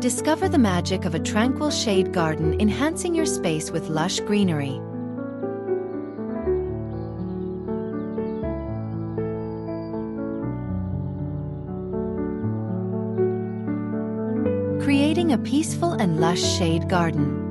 Discover the magic of a tranquil shade garden, enhancing your space with lush greenery. Creating a peaceful and lush shade garden.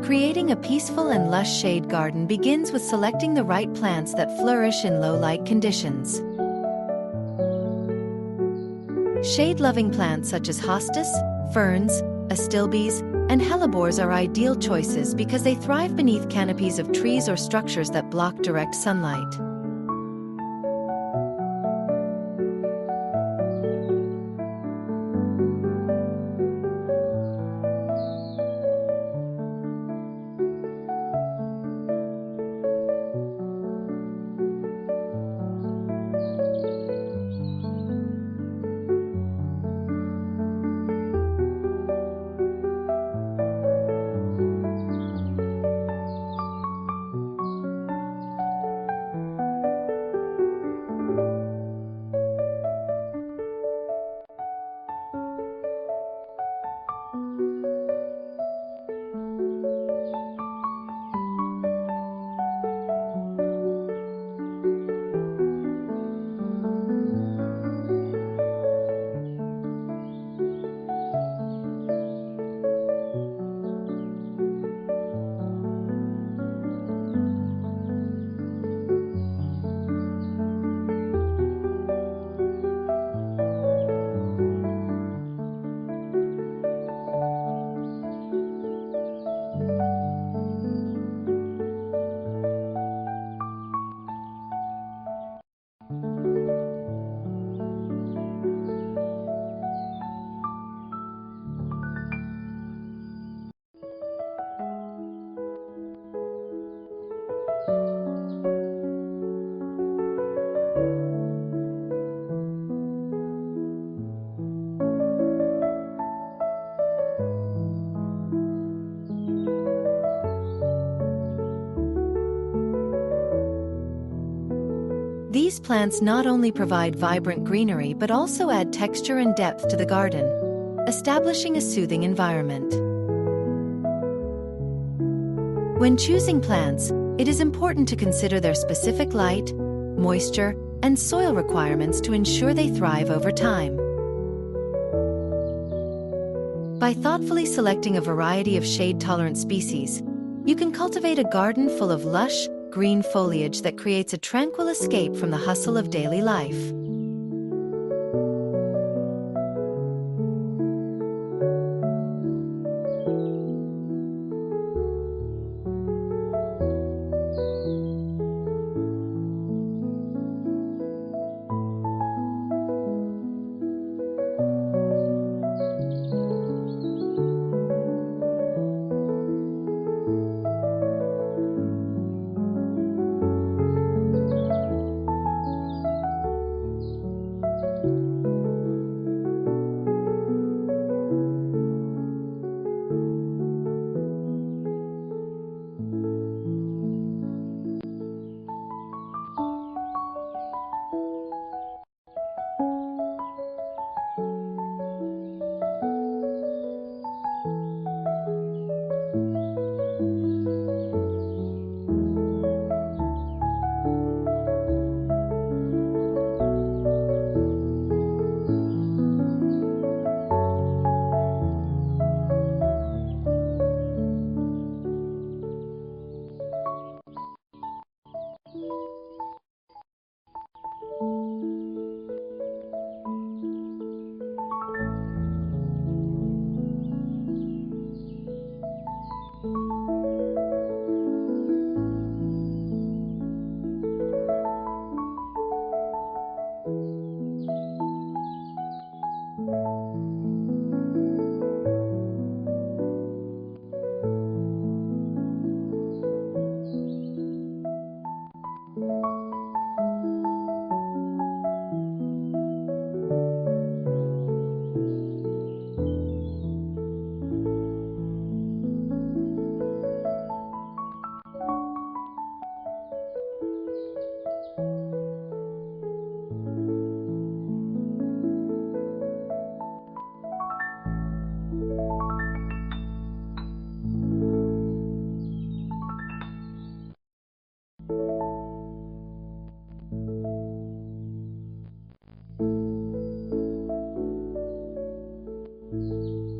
Creating a peaceful and lush shade garden begins with selecting the right plants that flourish in low-light conditions. Shade-loving plants such as Hostas, Ferns, Astilbes, and Hellebores are ideal choices because they thrive beneath canopies of trees or structures that block direct sunlight. These plants not only provide vibrant greenery but also add texture and depth to the garden, establishing a soothing environment. When choosing plants, it is important to consider their specific light, moisture, and soil requirements to ensure they thrive over time. By thoughtfully selecting a variety of shade-tolerant species, you can cultivate a garden full of lush, green foliage that creates a tranquil escape from the hustle of daily life.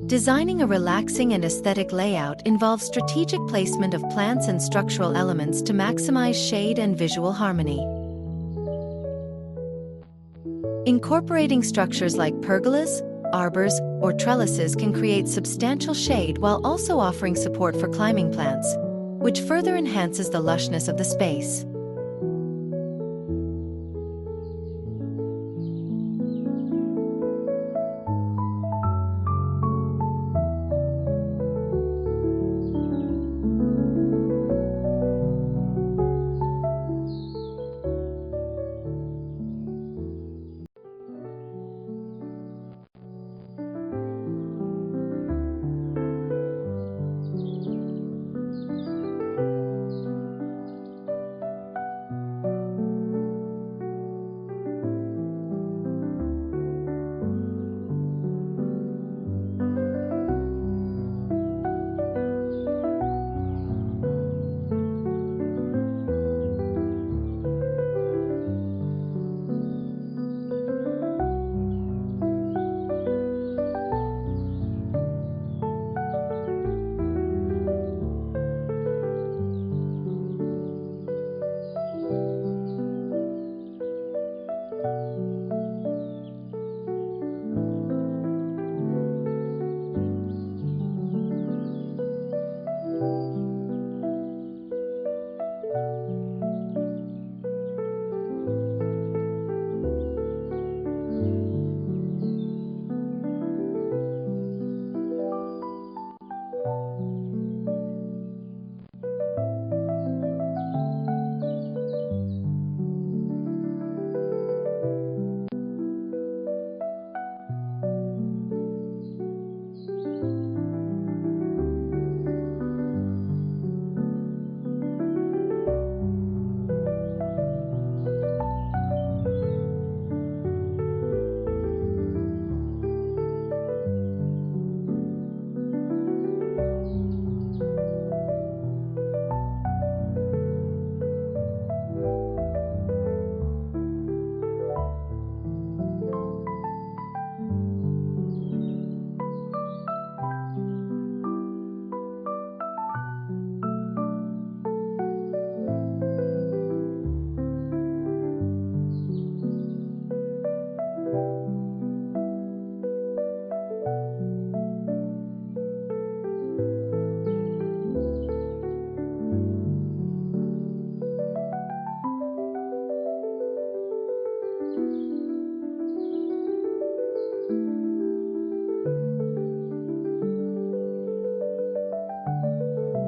Designing a relaxing and aesthetic layout involves strategic placement of plants and structural elements to maximize shade and visual harmony. Incorporating structures like pergolas, arbors, or trellises can create substantial shade while also offering support for climbing plants, which further enhances the lushness of the space.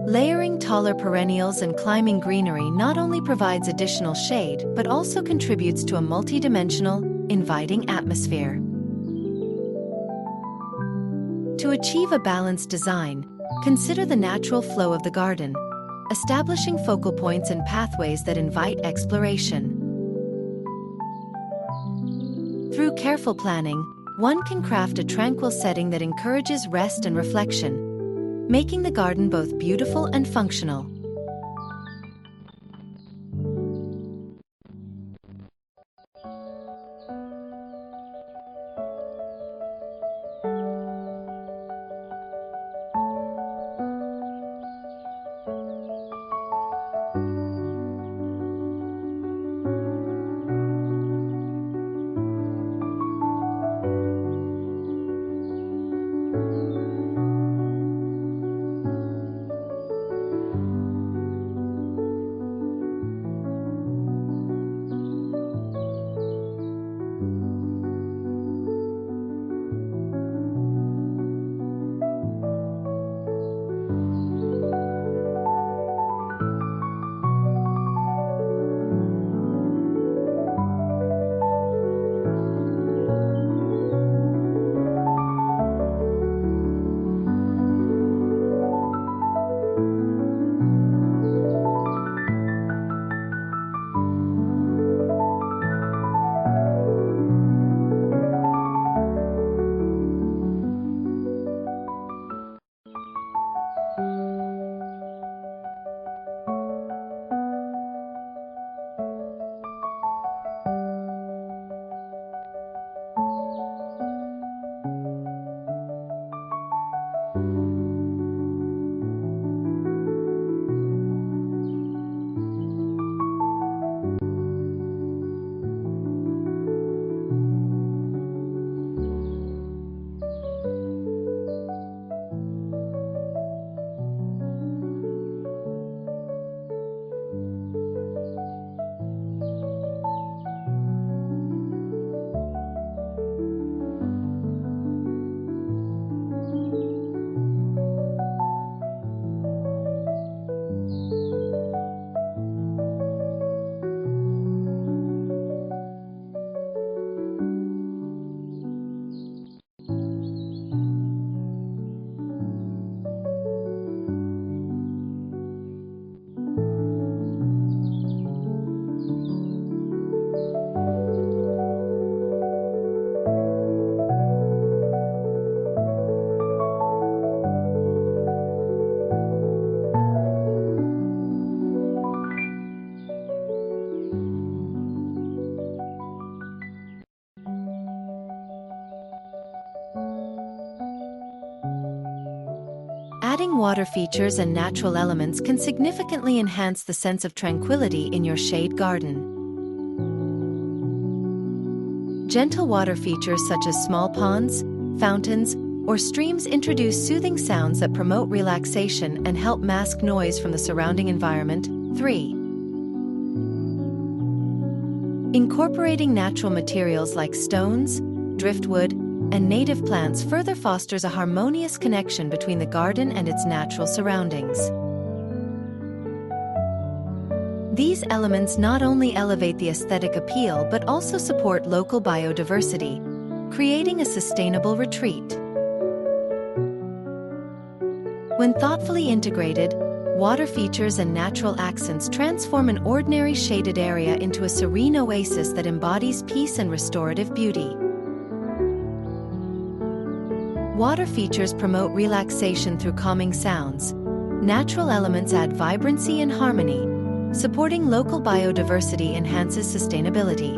Layering taller perennials and climbing greenery not only provides additional shade but also contributes to a multidimensional, inviting atmosphere. To achieve a balanced design, consider the natural flow of the garden, establishing focal points and pathways that invite exploration. Through careful planning, one can craft a tranquil setting that encourages rest and reflection, making the garden both beautiful and functional. Adding water features and natural elements can significantly enhance the sense of tranquility in your shade garden. Gentle water features such as small ponds, fountains, or streams introduce soothing sounds that promote relaxation and help mask noise from the surrounding environment. 3. Incorporating natural materials like stones, driftwood, and native plants further fosters a harmonious connection between the garden and its natural surroundings. These elements not only elevate the aesthetic appeal but also support local biodiversity, creating a sustainable retreat. When thoughtfully integrated, water features and natural accents transform an ordinary shaded area into a serene oasis that embodies peace and restorative beauty. Water features promote relaxation through calming sounds. Natural elements add vibrancy and harmony. Supporting local biodiversity enhances sustainability.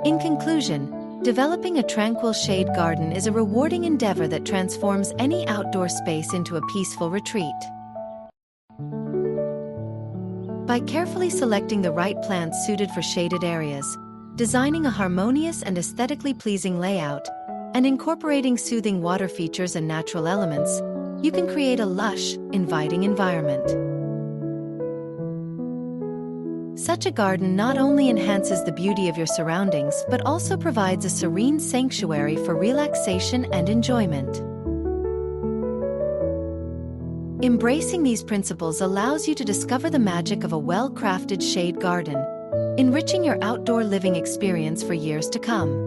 In conclusion, developing a tranquil shade garden is a rewarding endeavor that transforms any outdoor space into a peaceful retreat. By carefully selecting the right plants suited for shaded areas, designing a harmonious and aesthetically pleasing layout, and incorporating soothing water features and natural elements, you can create a lush, inviting environment. Such a garden not only enhances the beauty of your surroundings but also provides a serene sanctuary for relaxation and enjoyment. Embracing these principles allows you to discover the magic of a well-crafted shade garden, enriching your outdoor living experience for years to come.